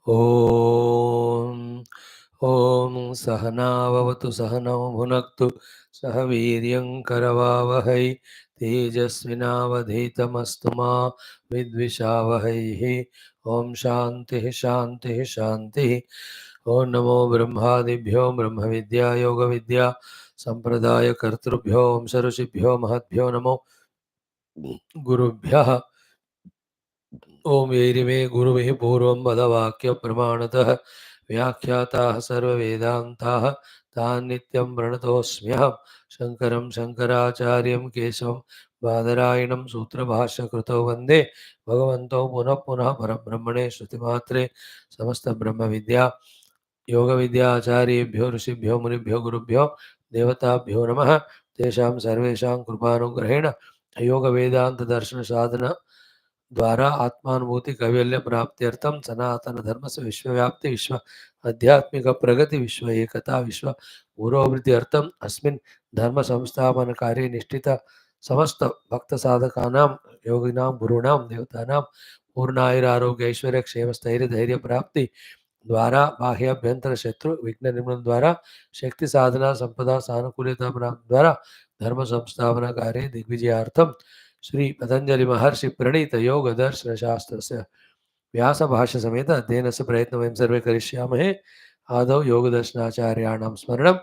Om. Om Sahana Vavatu Sahanam Bhunaktu Sahaviryam Karavavahai Tejasvinavadhitamastu ma Vidvishavahai. Om Shanti Shanti Shanti. Om Namo Brahmadibhyo Brahma Vidya Yoga Vidya Sampradaya Kartrubhyo Om Sarusibhyo Mahatbhyo Namo Gurubhyaha. ओम एरिमे गुरुवे पूर्वं वदवाक्य प्रमाणतः व्याख्याताः सर्ववेदान्ताः तान् नित्यं प्रणतोऽस्म्यहं शङ्करं शङ्कराचार्यं केशवं बादरायणं सूत्रभाष्यकृतौ वन्दे भगवन्तौ पुनः पुनः परब्रह्मणे श्रुतिमात्रे समस्तब्रह्मविद्या योगविद्याचार्येभ्यो ऋषिभ्यो मुनिभ्यो गुरुभ्यो देवताभ्यो नमः। तेषां सर्वेषां कृपानुग्रहेण योगवेदान्तदर्शनसाधन द्वारा आत्मानुभूति कैवल्य प्राप्त्यर्थम सनातन धर्म से विश्वव्याप्ति विश्व आध्यात्मिक प्रगति विश्व एकता विश्व पुरोवृत्ति अर्थम अस्मिन् धर्म संस्थापन कार्य निष्ठित समस्त भक्त साधकानां योगिनां गुरूणां देवतानां पूर्णायुरारोग्य ऐश्वर्य क्षेम स्थैर्य धैर्य प्राप्ति द्वारा बाह्याभ्यंतर शत्रु विघ्न निर्मूलन द्वारा शक्ति साधना संपदा सानुकूलता प्राप्ति द्वारा धर्म संस्थापना कार्य दिग्विजयार्थम श्री पतंजलि महर्षि प्रणीत योग दर्शन शास्त्र से व्यास भाष्य समेत अध्ययन से प्रयत्न वयं सर्वे करिष्यामहे। आदौ योग दर्शनाचार्याणां स्मरणम्।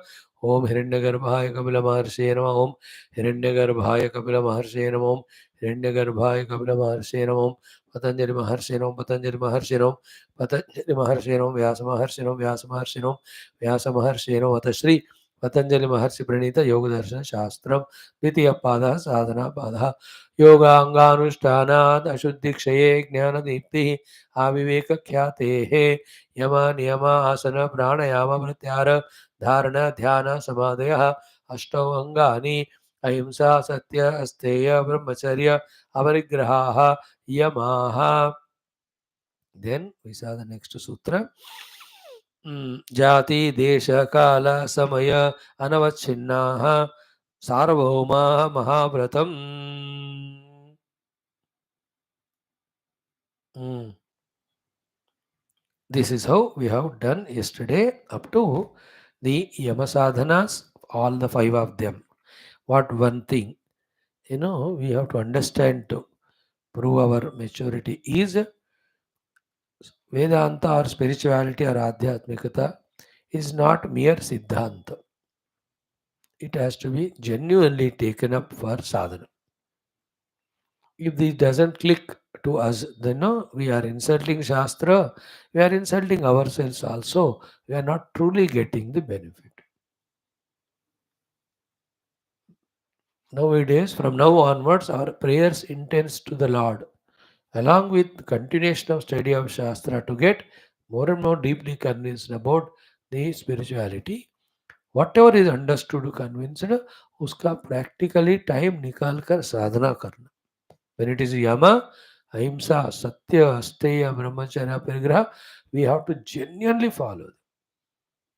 ओम हिरण्यगर्भाय कपिल महर्षये नमः। ओम हिरण्यगर्भाय कपिल महर्षये नमः। ओम हिरण्यगर्भाय कपिल महर्षये नमः। ओम पतंजलि महर्षये नमः। पतंजलि महर्षये नमः। पतंजलि महर्षये नमः। व्यास महर्षये नमः। व्यास महर्षये नमः। व्यास महर्षये नमः। अथ श्री पतंजलि महर्षि प्रणीत योग दर्शन शास्त्रम द्वितीय पादः साधना पादः। योगांगानुष्ठानात् अशुद्धिक्षये ज्ञानदीप्तिः आविवेकख्यातेः यम नियम आसन प्राणायाम प्रत्याहार धारण ध्यान समाधयः अष्टौ अंगानि अहिंसा सत्य अस्तेय ब्रह्मचर्य अपरिग्रहाः यमाः. Then we saw the next sutra. जाति देश काल समय अनवच्छिन्नाः सार्वभौमाः महाव्रतम्. This is how we have done yesterday up to the Yama sadhanas, all the 5 of them. What one thing, we have to understand to prove our maturity is Vedanta or spirituality or Adhyatmikata is not mere Siddhanta. It has to be genuinely taken up for sadhana. If this doesn't click to us, then we are insulting Shastra, we are insulting ourselves also. We are not truly getting the benefit. Nowadays, from now onwards, our prayers intense to the Lord, along with continuation of study of Shastra, to get more and more deeply convinced about the spirituality. Whatever is understood, convinced, उसका practically time निकाल कर साधना करना. When it is yama, ahimsa, satya, asteya, brahmacharya, parigraha, we have to genuinely follow.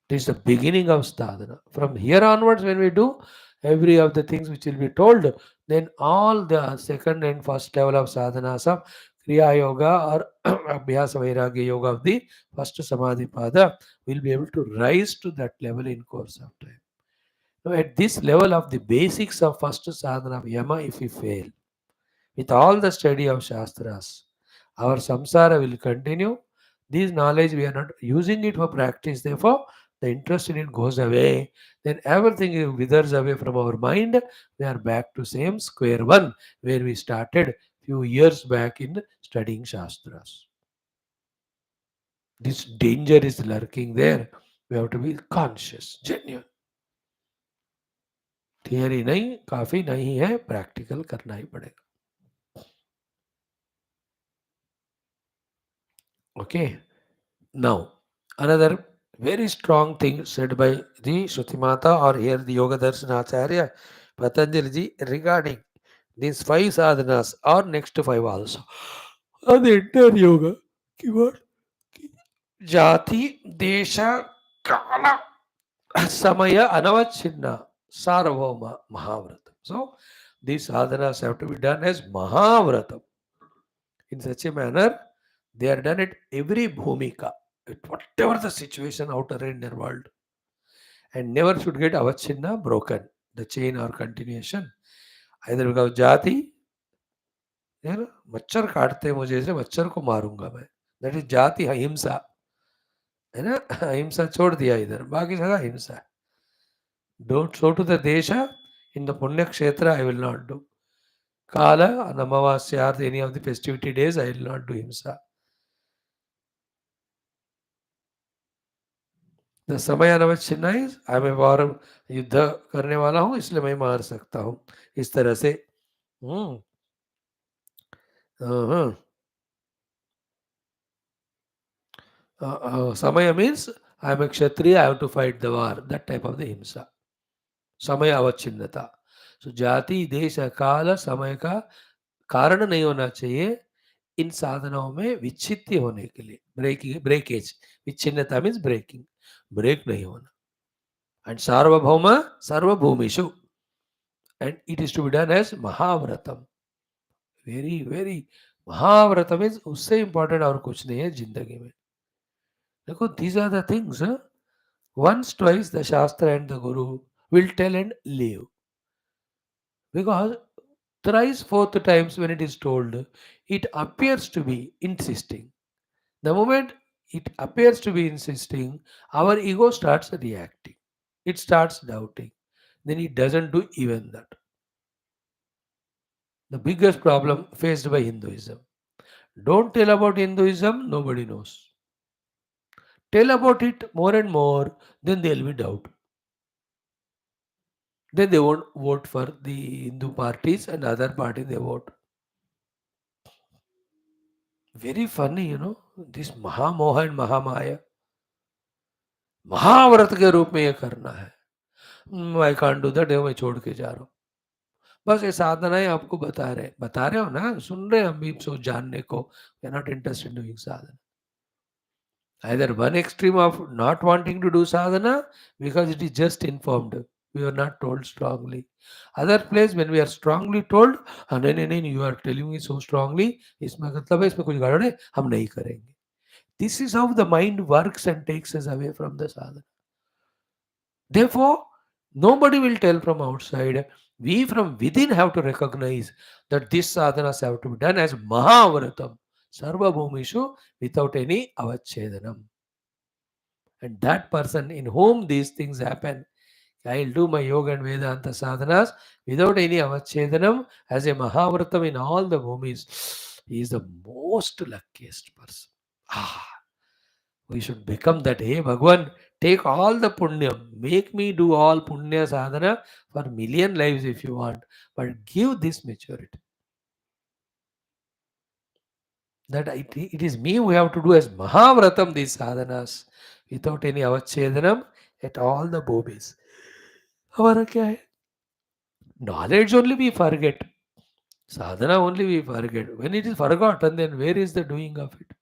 This is the beginning of sadhana. From here onwards, when we do every of the things which will be told, then all the second and first level of sadhanas of Kriya Yoga or Abhyasa Vairagya Yoga of the first Samadhi Pada will be able to rise to that level in course of time. Now, at this level of the basics of first sadhana of yama, if we fail, with all the study of Shastras, our samsara will continue. This knowledge, we are not using it for practice. Therefore, the interest in it goes away. Then everything withers away from our mind. We are back to same square one where we started few years back in studying Shastras. This danger is lurking there. We have to be conscious, genuine. Theory नहीं काफी नहीं है, practical करना ही पड़ेगा. Okay. Now, another very strong thing said by the Shruti Mata or here the Yoga Darshana Acharya Patanjali ji regarding these 5 sadhanas or next 5 also. On the entire yoga, keyword Jati, Desha, Kala, Samaya, Anavachinna, Sarvama, Mahavratam. So, these sadhanas have to be done as Mahavratam. In such a manner, They are done at every bhumika, at whatever the situation outer and inner world, and never should get avachinna broken, the chain or continuation. Either because jati, you know, मच्छर काटते हैं मुझे इसलिए मच्छर को मारूंगा मैं, that is जाति अहिंसा, है ना? अहिंसा छोड़ दिया इधर, बाकी जगह हिंसा है. Don't so to the desha in the Punya Kshetra I will not do. Kala, Namavasya, any of the festivity days I will not do himsa. The Samaya Navachina is I मैं वार युद्ध करने वाला हूँ इसलिए मैं मार सकता हूँ, इस तरह से. Samaya means I am a Kshatriya, I have to fight the war, that type of the himsa. समय अवच्छिन्नता. सो जाति देश काल समय का कारण नहीं होना चाहिए इन साधनाओं में विच्छित्ति होने के लिए. ब्रेकेज, विच्छिन्नता मीन्स ब्रेकिंग, ब्रेक नहीं होना. एंड सार्वभौम सर्वभूमिषु, and it is to be done as महाव्रतम. वेरी वेरी, महाव्रतम इज उससे इंपॉर्टेंट और कुछ नहीं है जिंदगी में. देखो, these are the things. Once, twice, the Shastra and the Guru will tell and leave. Because thrice, fourth times when it is told, it appears to be insisting. The moment it appears to be insisting, our ego starts reacting. It starts doubting. Then it doesn't do even that. The biggest problem faced by Hinduism. Don't tell about Hinduism, nobody knows. Tell about it more and more, then there will be doubt. Then they won't vote for the Hindu parties and other party they vote. Very funny, you know, this Mahamoha and Mahamaya. महाव्रत के रूप में ये करना है. I can't do that, मैं छोड़ के जा रहा हूँ. बस ये साधनाएं आपको बता रहे हो ना, सुन रहे हैं हम भी सोच जानने को. We are not interested in doing sadhana. Either one extreme of not wanting to do sadhana because it is just informed, we are not told strongly. Other place when we are strongly told, नहीं, you are telling me so strongly, इसमें मतलब है इसमें कुछ गड़बड़ है, हम नहीं करेंगे. This is how the mind works and takes us away from the sadhana. Therefore, nobody will tell from outside. We from within have to recognize that these sadhanas have to be done as Mahavratam, Sarva Bhumishu, without any avachchedanam. And that person in whom these things happen, I will do my yoga and Vedanta sadhanas without any avachchedanam as a Mahavratam in all the bhumis. He is the most luckiest person. We should become that. Hey Bhagwan, take all the punya, make me do all punya sadhana for million lives if you want, but give this maturity. That it is me who have to do as Mahavratam these sadhanas without any avachchedanam at all the bhubis. हमारा क्या है? Knowledge only we forget. Sadhana only we forget. When it is forgotten, then where is the doing of it?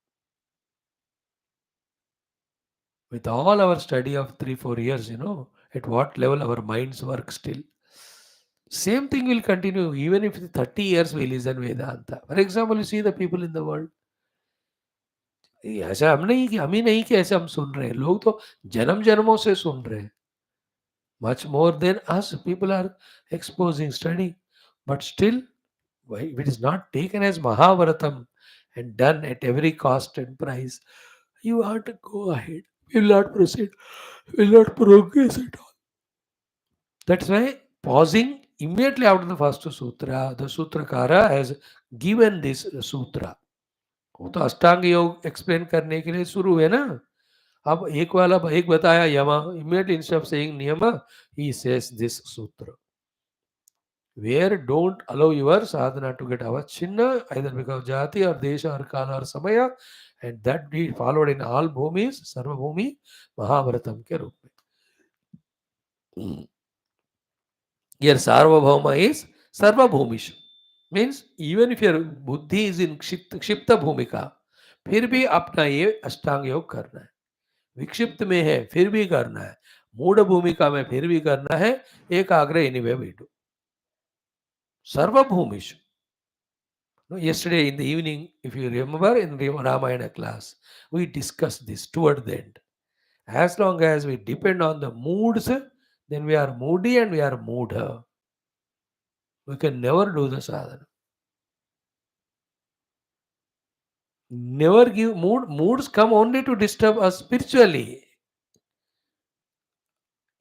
With all our study of 3-4 years, you know, at what level our minds work still. Same thing will continue even if 30 years we listen Vedanta. For example, you see the people in the world. ऐसा हम नहीं कि हम ही नहीं कि ऐसे हम सुन रहे हैं, लोग तो जन्म जन्मों से सुन रहे हैं. Much more than us, people are exposing, studying, but still, if it is not taken as Mahavratam and done at every cost and price, you want to go ahead, will not proceed, will not progress at all. That's why pausing immediately after the first sutra, the Sutrakara has given this sutra. वो तो अष्टांग योग explain करने के लिए शुरू है ना. अब एक बताया यमा, immediately instead of saying niyama, he says this sutra, where don't allow your sadhana to get avachinna either because jati or desha or kala or samaya, and that be followed in all bhumis, sarva bhumi, mahavratam ke roop mein. Here sarvabhauma is sarva bhumishu, means even if your buddhi is in क्षिप्त भूमिका, फिर भी अपना ये अष्टांग योग करना है. विक्षिप्त में है फिर भी करना है, मूढ़ भूमिका में फिर भी करना है, एकाग्र एनीवे वी डू. सर्वभूमिषु, No, yesterday in the evening, if you remember in the Ramayana class, we discussed this toward the end. As long as we depend on the moods, then we are moody and we are mood. We can never do the sadhana. Never give moods come only to disturb us spiritually.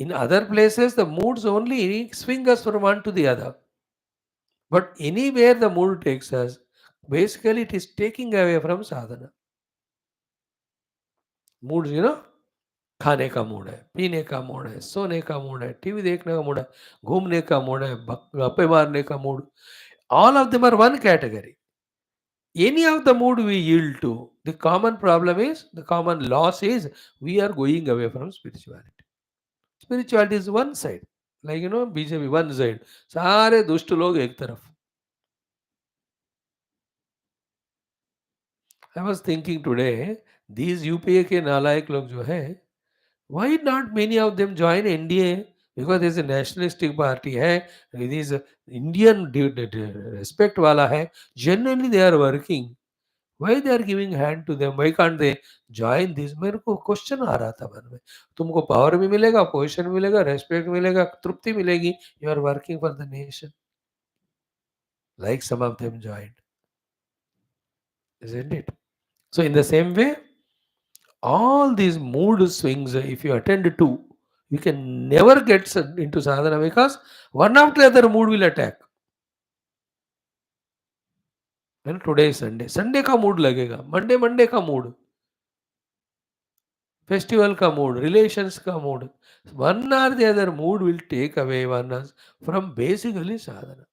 In other places, the moods only swing us from one to the other. But anywhere the mood takes us, basically it is taking away from sadhana. Moods, खाने का mood है, पीने का mood है, सोने का mood है, TV देखने का मूड है, घूमने का मूड है, गप्पे मारने का mood. All of them are one category. Any of the mood we yield to. The common problem is, the common loss is, we are going away from spirituality. Spirituality is one side. Like, BJP, one side. सारे दुष्ट लोग एक तरफ. I was thinking today, these UPA के नालायक लोग जो है, why not many of them join NDA? Because there's a nationalistic party है, it is Indian respect वाला है. Genuinely they are working. Why they are giving hand to them? Why can't they join this? मेरे को question आ रहा था मन में. तुमको पावर भी मिलेगा, पोजिशन मिलेगा, रेस्पेक्ट मिलेगा, तृप्ति मिलेगी. You are working for the nation. Like some of them joined, isn't it? So in the same way, all these mood swings, if you attend to, you can never get into sadhana because one after the other mood will attack. And today is Sunday. Sunday का mood लगेगा. Monday का mood. Festival का mood, relations का mood. One or the other mood will take away one us from basically sadhana.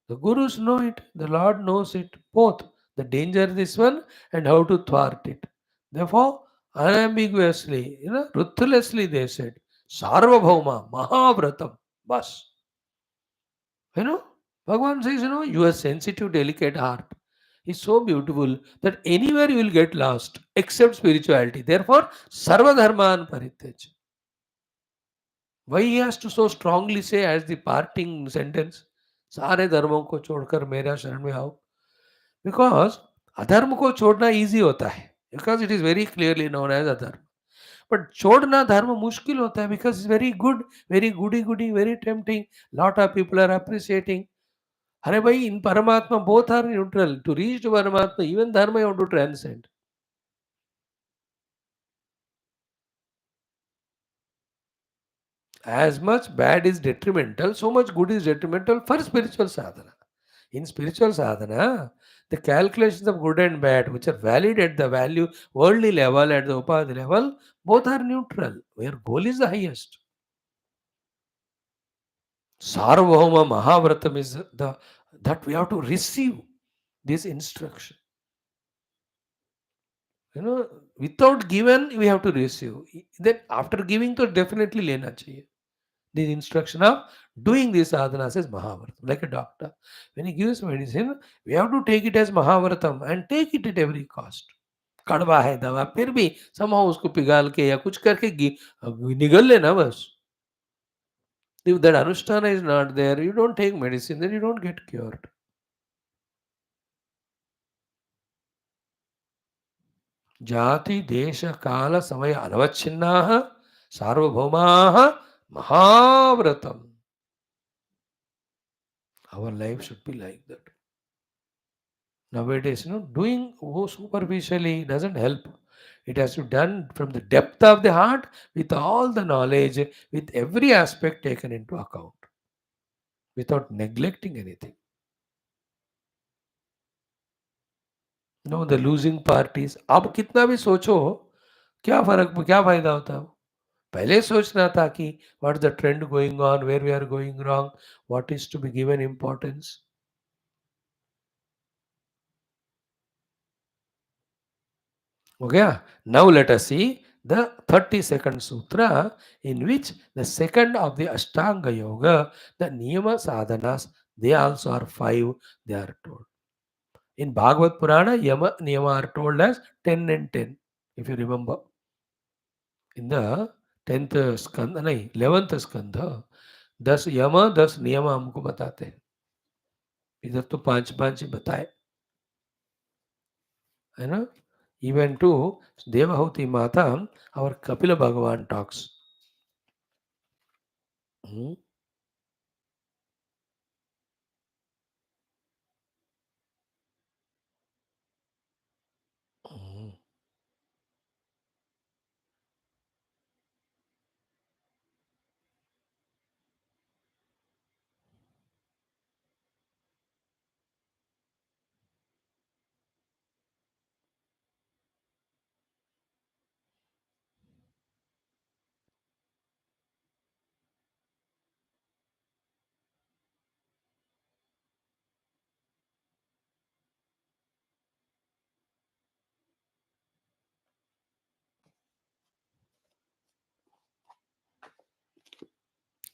The gurus know it, the Lord knows it, both the danger this one and how to thwart it. Therefore, unambiguously, ruthlessly they said, Sarvabhauma, Mahavratam, bas. Bhagavan says, your sensitive, delicate heart is so beautiful that anywhere you will get lost except spirituality. Therefore, Sarva Dharman Parityaj. Why he has to so strongly say as the parting sentence, सारे धर्मों को छोड़कर मेरा शरण में आओ? Because अधर्म को छोड़ना easy होता है. Because it is very clearly known as अधर्म. But छोड़ना धर्म मुश्किल होता है because it's very good, very goody, very tempting. Lot of people are appreciating. अरे भाई, in Paramatma both are neutral. To reach to Paramatma, even dharma you want to transcend. As much bad is detrimental, so much good is detrimental for spiritual sadhana. In spiritual sadhana, the calculations of good and bad, which are valid at the value worldly level, at the upadhi level, both are neutral, where goal is the highest. Sarvabhauma Mahavratam is that we have to receive this instruction. Without given, we have to receive. Then after giving, to definitely lena chahiye. The instruction of doing this sadhanas is Mahavratam, like a doctor. When he gives medicine, we have to take it as Mahavratam and take it at every cost. कड़वा है दवा, फिर भी somehow उसको पिघाल के या कुछ करके निगल लेना बस. If that anushtana is not there, you don't take medicine, then you don't get cured. जाति देश काल समय अनवच्छिन्नाः सार्वभौमाः महाव्रतम. Our life should be like that. Nowadays, doing superficially doesn't help. It has to be done from the depth of the heart with all the knowledge, with every aspect taken into account, without neglecting anything. The losing parties. अब कितना भी सोचो, क्या फायदा होता है? पहले सोचना था कि what is the trend going on, where we are going wrong, what is to be given importance. Okay, now let us see the 32nd sutra, in which the second of the Ashtanga Yoga, the Niyama Sadhanas, they also are 5, they are told. In Bhagavad Purana, Niyama are told as 10 and 10, if you remember. In the 10th skandha, 11th skandha, 10 yama, 10 niyama हमको बताते हैं. इधर तो पांच पांच ही बताए, है ना. Even to Devahuti Mata, our Kapila Bhagavan talks. Hmm. Hmm.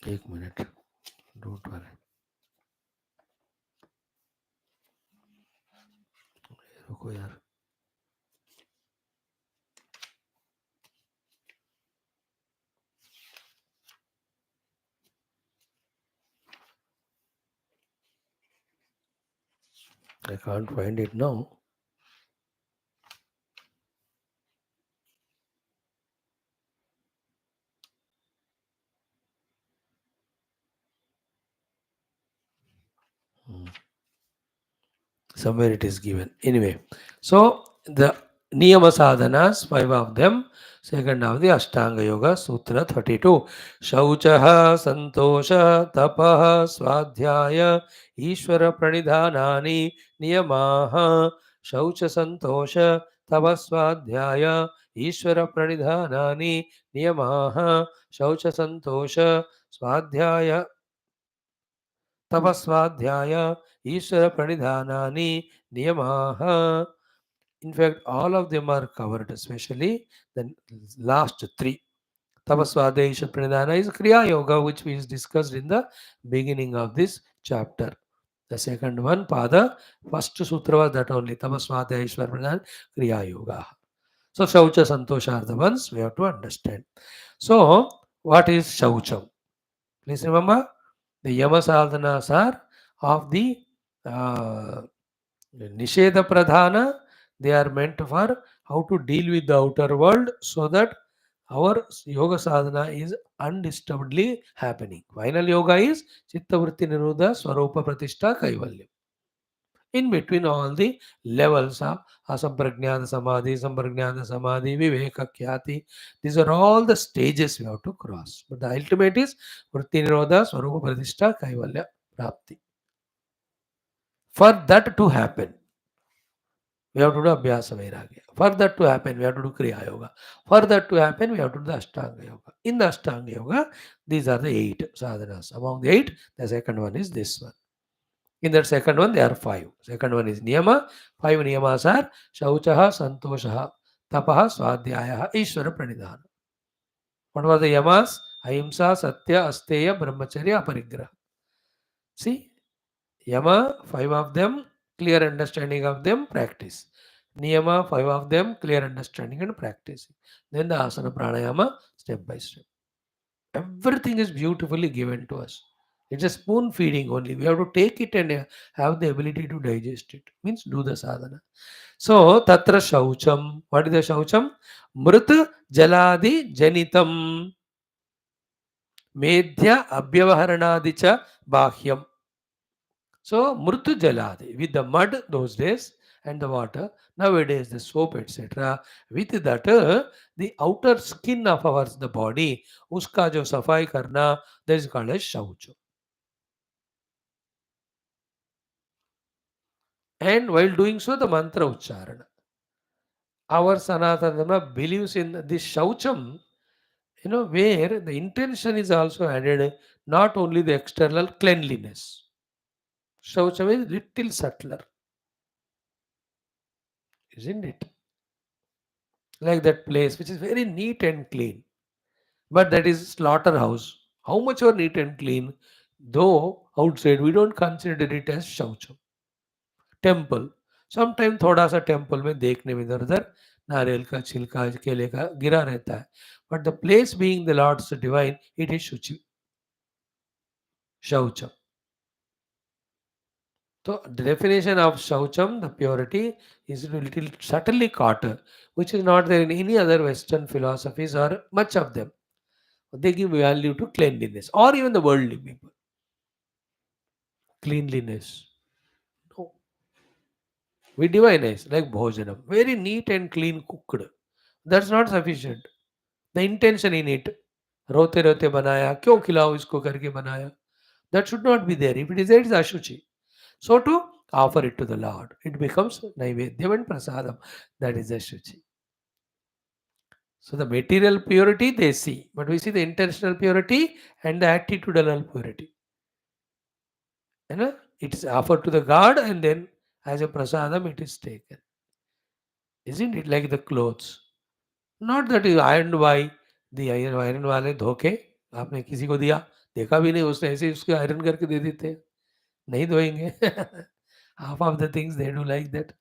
एक मिनट, don't worry. रुको यार. I can't find it now. Hmm. Somewhere it is given. Anyway, so the Niyama Sadhanas, 5 of them. Second of the Ashtanga Yoga, Sutra 32. Shauchaha, Santosha, Tapaha, Swadhyaya, Ishvara Pranidhanani, Niyamaha. Shaucha Santosha, Tapa Swadhyaya, Ishvara Pranidhanani, Niyamaha. Shaucha Santosha, Swadhyaya, तपस्वाध्याय ईश्वर प्रणिधानानि नियमाः. In fact, all of them are covered, especially the last three. Tapasvadaya Ishvara Pranidhana is Kriya Yoga, which we discussed in the beginning of this chapter. The second one, Pada, first sutra was that only. Tapasvadaya Ishvara Pranidhana, Kriya Yoga. So, Shaucha Santosha are the ones we have to understand. So, what is Shaucham? Please remember, the Yama sadhanas are of the uh, Nisheda Pradhana. They are meant for how to deal with the outer world so that our yoga sadhana is undisturbedly happening. Final yoga is Chitta Vritti Nirodha Swarupa Pratishtha Kaivalya. In between all the levels of Asampragnata Samadhi, Viveka Khyati, these are all the stages we have to cross. But the ultimate is Vritti Nirodha Swarupa Pratishtha Kaivalya Prapti. For that to happen, we have to do Abhyasa Vairagya. For that to happen, we have to do Kriya Yoga. For that to happen, we have to do the Ashtanga Yoga. In the Ashtanga Yoga, these are the 8 sadhanas. Among the 8, the second one is this one. In that second one, there are 5. Second one is Niyama. 5 Niyamas are Shauchaha, Santoshaha, Tapaha, Swadhyaya, Ishvara Pranidhana. What were the Yamas? Ahimsa, Satya, Asteya, Brahmacharya, Aparigraha. See, Yama, 5 of them, clear understanding of them, practice. Niyama, 5 of them, clear understanding and practice. Then the asana pranayama, step by step. Everything is beautifully given to us. It's a spoon feeding only. We have to take it and have the ability to digest it. Means do the sadhana. So, tatra shaucham. What is the shaucham? Mrut jaladi janitam. Medhya abhyavaharanadicha bahyam. So, Murtu Jaladi, with the mud those days and the water, nowadays the soap, etc. With that, the outer skin of ours, the body, uska jo safai karna, that is called as shaucha. And while doing so, the mantra ucharana. Our Sanatana Dharma believes in this shaucham, where the intention is also added, not only the external cleanliness. Shaucham is little subtler, isn't it? Like that place which is very neat and clean, but that is slaughterhouse. How much are neat and clean, though outside we don't consider it as शौचम. Temple, sometime थोड़ा सा temple में देखने में इधर उधर नारियल का छिलका केले का गिरा रहता है, but the place being the Lord's divine, it is शुचि, शौचम. So the definition of Shaucham, the purity, is a little subtly caught, which is not there in any other Western philosophies or much of them. They give value to cleanliness or even the worldly people. Cleanliness. No. We divinize like bhojanam. Very neat and clean cooked. That's not sufficient. The intention in it. रोते रोते बनाया क्यों खिलाओ इसको करके बनाया. That should not be there. If it is there, it is ashuchi. So to offer it to the Lord, it becomes naivedyam and prasadam. That is ashuchi. So the material purity they see, but we see the intentional purity and the attitudinal purity. You know, it is offered to the God and then as a prasadam it is taken. Isn't it like the clothes? Not that you ironed by the iron वाले धोखे आपने किसी को दिया देखा भी नहीं उसने ऐसे ही उसको आयरन करके दे देते हैं नहीं धोएंगे half of the things they do like that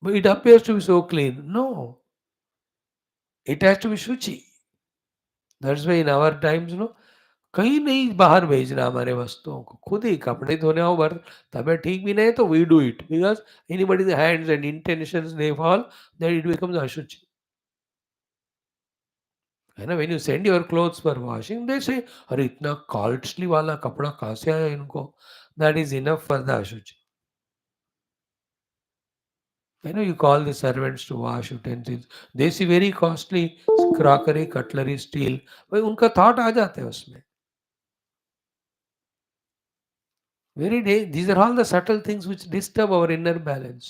but it appears to be so clean no it has to be shuchi that's why in our times no कहीं नहीं बाहर भेजना हमारे वस्तुओं को खुद ही कपड़े धोने आओ बर तबीयत ठीक भी नहीं तो we do it because anybody's hands and intentions they fall that it becomes अशुचि है ना when you send your clothes for washing they say अरे इतना कॉस्टली वाला कपड़ा कहाँ से आया इनको that is enough for the अशुचि you know you call the servants to wash utensils they see very costly crockery cutlery steel भाई उनका thought आ जाता है उसमें very day these are all the subtle things which disturb our inner balance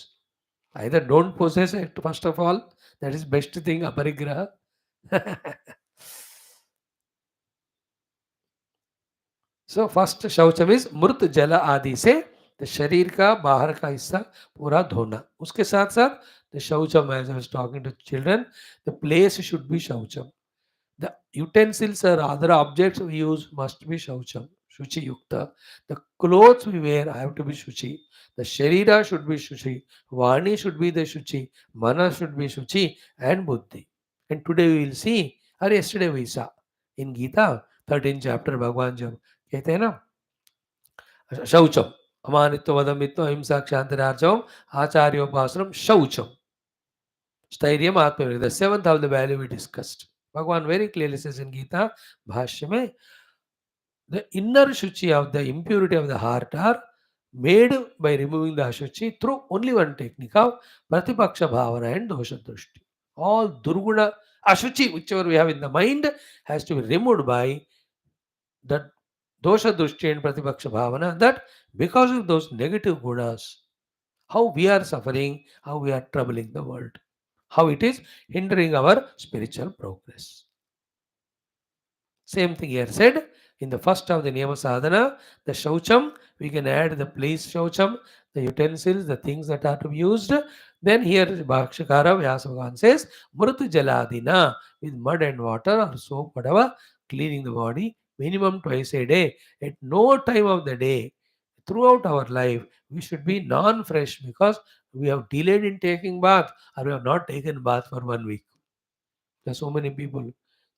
either don't possess it first of all that is best thing aparigraha so first शौचम is मृत जल आदि से द शरीर का बाहर का हिस्सा पूरा धोना उसके साथ साथ द शौचम as I was talking to children the place should be शौचम the utensils or other objects we use must be shaucham shuchi yukta the clothes we wear have to be shuchi the sharira should be shuchi vani should be the shuchi mana should be shuchi and buddhi and today we will see or yesterday we saw in Gita 13th chapter भगवान जब कहते हैं ना शौचम अमानित्व वदमित्व अहिंसा क्षांतिरार्जवम आचार्योपासनम शौचम स्थैर्यम आत्मविवेक the seventh of the value we discussed भगवान very clearly says in Gita भाष्य में the inner shuchi of the impurity of the heart are made by removing the ashuchi through only one technique of pratipaksha bhavana and dosha drushti. All durguna ashuchi, whichever we have in the mind, has to be removed by that dosha drushti and pratipaksha bhavana. That because of those negative gunas, how we are suffering, how we are troubling the world, how it is hindering our spiritual progress. Same thing here said in the first of the Niyama Sadhana, the Shaucham, we can add the place Shaucham, the utensils, the things that are to be used. Then here Bhakshakara Vyasa Bhagavan says, Murtu Jaladina, with mud and water or soap, whatever, cleaning the body minimum twice a day. At no time of the day, throughout our life, we should be non-fresh because we have delayed in taking bath or we have not taken bath for 1 week. There are so many people.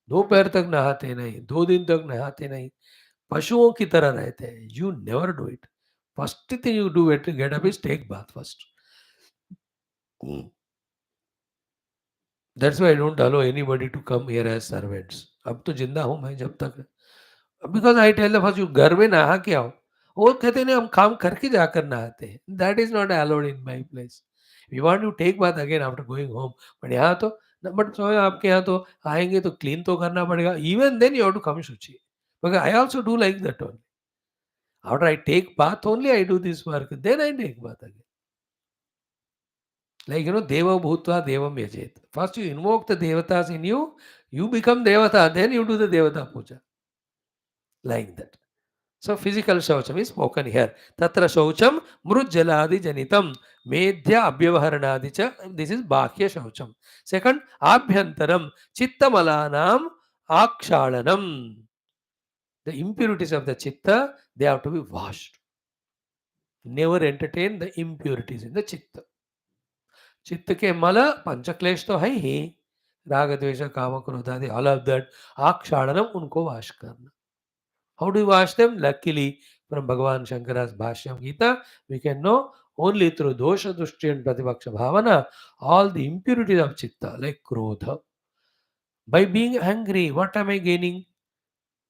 दोपहर तक नहाते नहीं 2 दिन तक नहाते नहीं पशुओं की तरह रहते हैं you never do it first thing you do it get up is take bath first that's why I don't allow anybody to come here as servants अब तो जिंदा हूं मैं जब तक because I tell the first you घर में नहा के आओ वो कहते नहीं हम काम करके जाकर नहाते हैं that is not allowed in my place you want to take bath again after going home but यहाँ तो बट so आपके यहाँ तो आएंगे तो क्लीन तो करना पड़ेगा even then you have to come shuchi because I also do like that only after I take bath only I do this work then I take bath again like deva bhutva devam yajet first you invoke the devatas in you you become devata then you do the devata puja like that. So physical shaucham is spoken here. Tatra shaucham mrujjaladi janitam medhya abhyavaharanadi cha. This is bhakya shaucham. Second, abhyantaram chittamalanam akshalanam. The impurities of the chitta, they have to be washed. Never entertain the impurities in the chitta. चित्त के मल पंचक्लेश तो है ही राग द्वेष काम क्रोध आदि all of that आक्षालनम उनको वाश करना. How do you wash them? Luckily, from Bhagavan Shankara's Bhashya Gita, we can know only through dosha, drushti and pratipaksha bhavana, all the impurities of chitta, like krodha. By being angry, what am I gaining?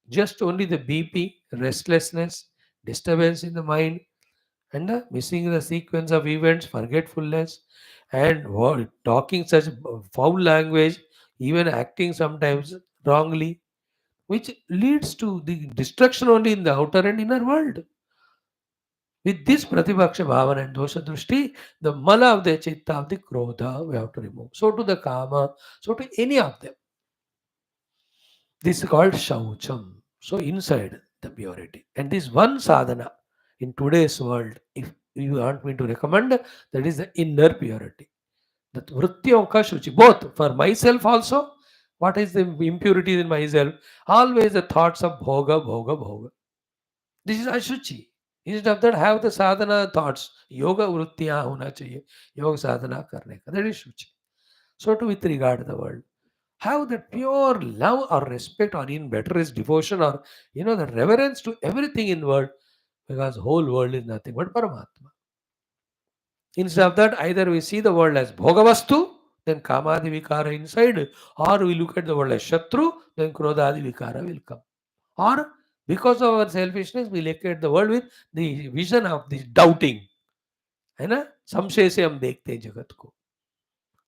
Just only the BP, restlessness, disturbance in the mind, and missing the sequence of events, forgetfulness, and talking such foul language, even acting sometimes wrongly, which leads to the destruction only in the outer and inner world. With this Pratipaksha Bhavana and Dosha Drushti, the mala of the chitta of the krodha we have to remove. So to the kama, so to any of them. This is called Shaucham. So inside the purity. And this one sadhana in today's world, if you want me to recommend, that is the inner purity. That vritti anka shuchi. Both for myself also. What is the impurities in myself? Always the thoughts of bhoga, bhoga, bhoga. This is ashuchi. Instead of that, have the sadhana thoughts. Yoga vrittiya hona chahiye. Yoga sadhana karne ka. That is shuchi. So too with regard to the world. Have that pure love or respect, or in better is devotion, or the reverence to everything in world, because whole world is nothing but Paramatma. Instead of that, either we see the world as Bhogavastu, then Kamadi Vikara inside, or we look at the world as Shatru, then Krodadi Vikara will come. Or because of our selfishness, we look at the world with the vision of this doubting. है ना? संशय से हम देखते हैं जगत को.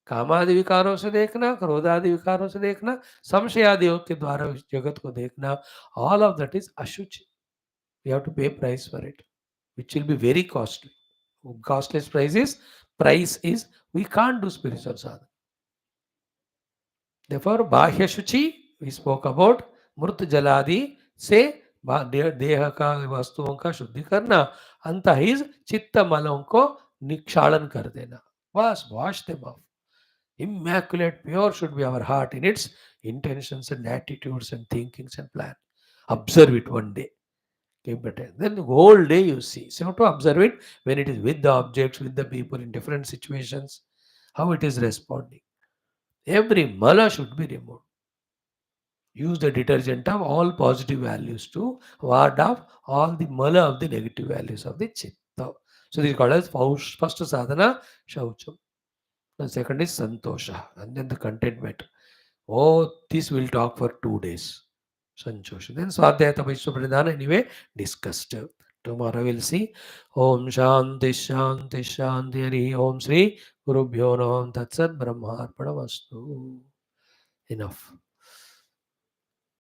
कामादि विकारों से देखना, क्रोधादि विकारों से देखना, संशयादियों के द्वारा इस जगत को देखना, all of that is ashuchi. We have to pay price for it, which will be very costly. Costless price is we can't do spiritual sadhana. Therefore, bahya shuchi we spoke about, murt jaladi से देह का वस्तुओं का शुद्धि करना, अंत is चित्त मलों को निक्षालन कर देना. बस wash them off. Immaculate, pure should be our heart in its intentions and attitudes and thinkings and plan. Observe it one day. Keep it. Then the whole day you see. So to observe it when it is with the objects, with the people in different situations, how it is responding. Every mala should be removed. Use the detergent of all positive values to ward off all the mala of the negative values of the chitta. So this is called as first sadhana, shaucham. The second is santosha, and then the contentment. Oh, this will talk for 2 days. Sanchosha. Then Swadhyaya Tapasya Pradhana anyway discussed. Tomorrow we'll see. Om Shanti Shanti Shanti Hari Om Sri Guru Bhyo Namaha Tat Sat Brahma Arpanamastu. Enough.